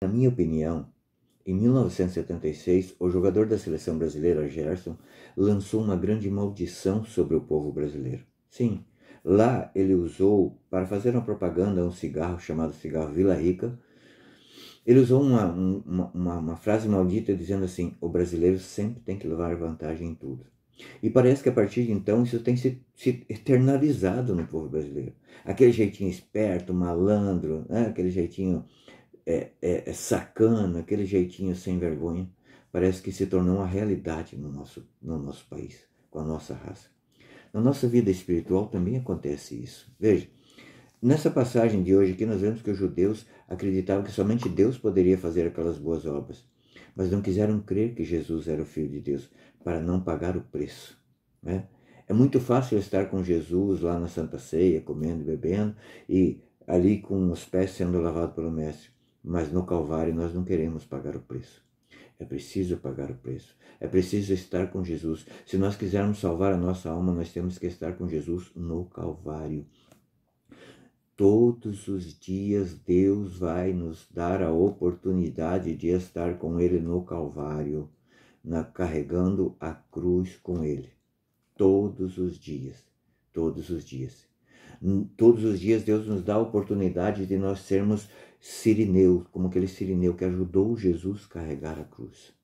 Na minha opinião, em 1976, o jogador da seleção brasileira, Gerson, lançou uma grande maldição sobre o povo brasileiro. Sim, lá ele usou, para fazer uma propaganda, um cigarro chamado cigarro Vila Rica, ele usou uma frase maldita dizendo assim: o brasileiro sempre tem que levar vantagem em tudo. E parece que a partir de então isso tem se eternalizado no povo brasileiro. Aquele jeitinho esperto, malandro, né? Aquele jeitinho sacana, aquele jeitinho sem vergonha, parece que se tornou uma realidade no nosso país, com a nossa raça. Na nossa vida espiritual também acontece isso. Veja, nessa passagem de hoje aqui nós vemos que os judeus acreditavam que somente Deus poderia fazer aquelas boas obras, mas não quiseram crer que Jesus era o Filho de Deus para não pagar o preço, né? É muito fácil estar com Jesus lá na Santa Ceia, comendo e bebendo, e ali com os pés sendo lavados pelo Mestre, mas no Calvário nós não queremos pagar o preço. É preciso pagar o preço. É preciso estar com Jesus. Se nós quisermos salvar a nossa alma, nós temos que estar com Jesus no Calvário. Todos os dias Deus vai nos dar a oportunidade de estar com Ele no Calvário, carregando a cruz com Ele. Todos os dias. Todos os dias. Todos os dias Deus nos dá a oportunidade de nós sermos sirineus, como aquele sirineu que ajudou Jesus a carregar a cruz.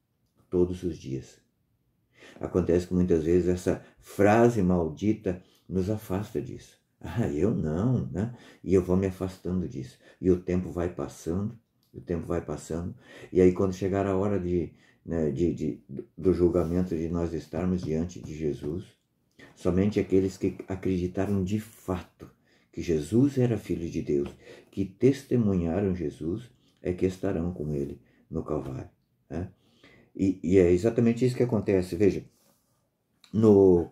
Todos os dias. Acontece que muitas vezes essa frase maldita nos afasta disso. Ah, eu não, né? E eu vou me afastando disso. E o tempo vai passando, e aí quando chegar a hora do julgamento, de nós estarmos diante de Jesus, somente aqueles que acreditaram de fato que Jesus era Filho de Deus, que testemunharam Jesus, é que estarão com Ele no Calvário, né? E é exatamente isso que acontece. Veja, no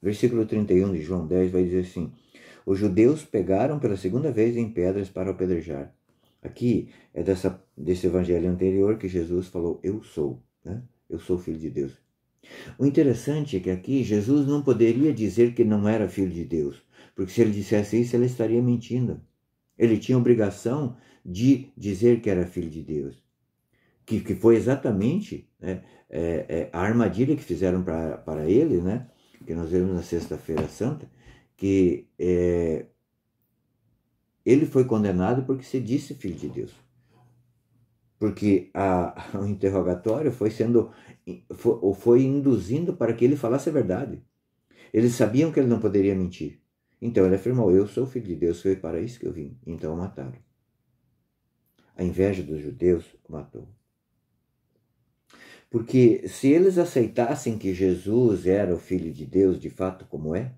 versículo 31 de João 10 vai dizer assim: os judeus pegaram pela segunda vez em pedras para apedrejar. Aqui é desse evangelho anterior que Jesus falou: eu sou, né? Eu sou Filho de Deus. O interessante é que aqui Jesus não poderia dizer que não era Filho de Deus, porque se ele dissesse isso, ele estaria mentindo. Ele tinha obrigação de dizer que era Filho de Deus, que foi exatamente, né, a armadilha que fizeram para ele, né, que nós vemos na Sexta-feira Santa, que ele foi condenado porque se disse Filho de Deus. Porque o interrogatório foi induzindo para que ele falasse a verdade. Eles sabiam que ele não poderia mentir. Então ele afirmou: eu sou Filho de Deus, foi para isso que eu vim. Então o mataram. A inveja dos judeus o matou. Porque se eles aceitassem que Jesus era o Filho de Deus, de fato como é,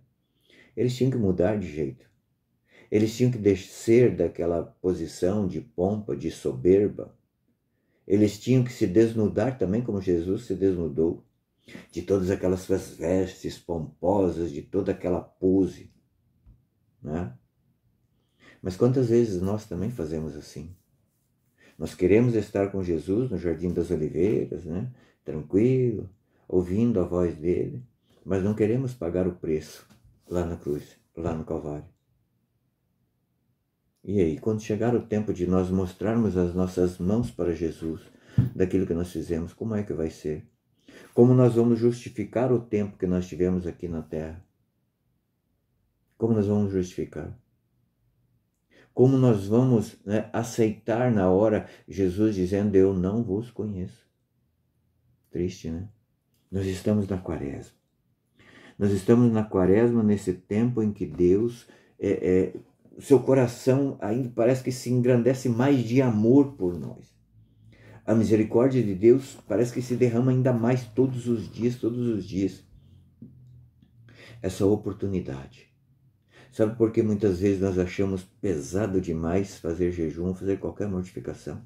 eles tinham que mudar de jeito. Eles tinham que descer daquela posição de pompa, de soberba. Eles tinham que se desnudar também como Jesus se desnudou, de todas aquelas suas vestes pomposas, de toda aquela pose, né? Mas quantas vezes nós também fazemos assim? Nós queremos estar com Jesus no Jardim das Oliveiras, né? Tranquilo, ouvindo a voz dele, mas não queremos pagar o preço lá na cruz, lá no Calvário. E aí, quando chegar o tempo de nós mostrarmos as nossas mãos para Jesus, daquilo que nós fizemos, como é que vai ser? Como nós vamos justificar o tempo que nós tivemos aqui na Terra? Como nós vamos justificar? Como nós vamos, né, aceitar na hora Jesus dizendo: eu não vos conheço? Triste, né? Nós estamos na quaresma. Nós estamos na quaresma nesse tempo em que Deus, seu coração ainda parece que se engrandece mais de amor por nós. A misericórdia de Deus parece que se derrama ainda mais todos os dias, todos os dias. Essa oportunidade. Sabe por que muitas vezes nós achamos pesado demais fazer jejum, fazer qualquer mortificação?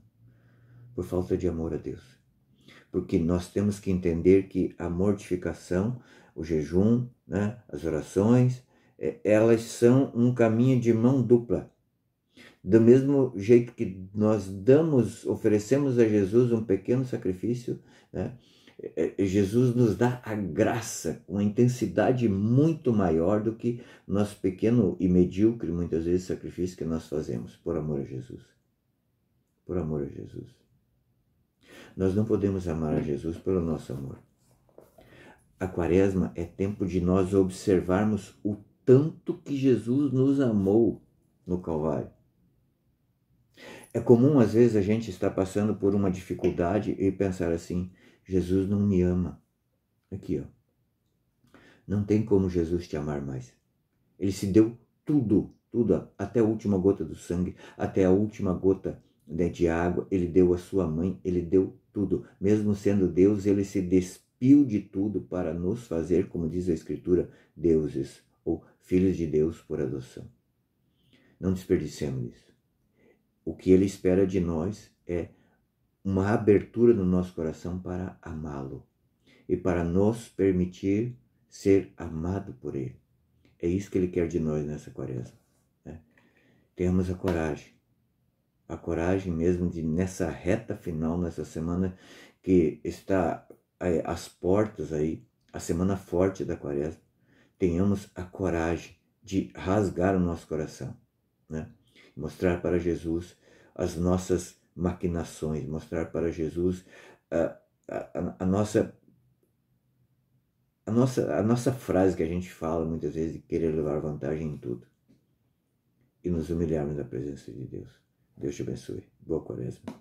Por falta de amor a Deus. Porque nós temos que entender que a mortificação, o jejum, né, as orações, elas são um caminho de mão dupla. Do mesmo jeito que nós oferecemos a Jesus um pequeno sacrifício, né, Jesus nos dá a graça, uma intensidade muito maior do que nosso pequeno e medíocre, muitas vezes, sacrifício que nós fazemos por amor a Jesus. por amor a Jesus. Nós não podemos amar a Jesus pelo nosso amor. A quaresma é tempo de nós observarmos o tanto que Jesus nos amou no Calvário. É comum, às vezes, a gente estar passando por uma dificuldade e pensar assim, Jesus não me ama. Aqui, ó. Não tem como Jesus te amar mais. Ele se deu tudo, até a última gota do sangue, até a última gota de água. Ele deu a sua mãe, ele deu tudo. Mesmo sendo Deus, ele se despiu de tudo para nos fazer, como diz a Escritura, deuses ou filhos de Deus por adoção. Não desperdicemos isso. O que ele espera de nós é uma abertura no nosso coração para amá-lo e para nos permitir ser amado por ele. É isso que ele quer de nós nessa quaresma. Né? Tenhamos a coragem mesmo de nessa reta final, nessa semana que está às portas aí, a semana forte da quaresma, tenhamos a coragem de rasgar o nosso coração, né? Mostrar para Jesus as nossas maquinações, mostrar para Jesus a nossa frase que a gente fala muitas vezes de querer levar vantagem em tudo. E nos humilharmos na presença de Deus. Deus te abençoe. Boa quaresma.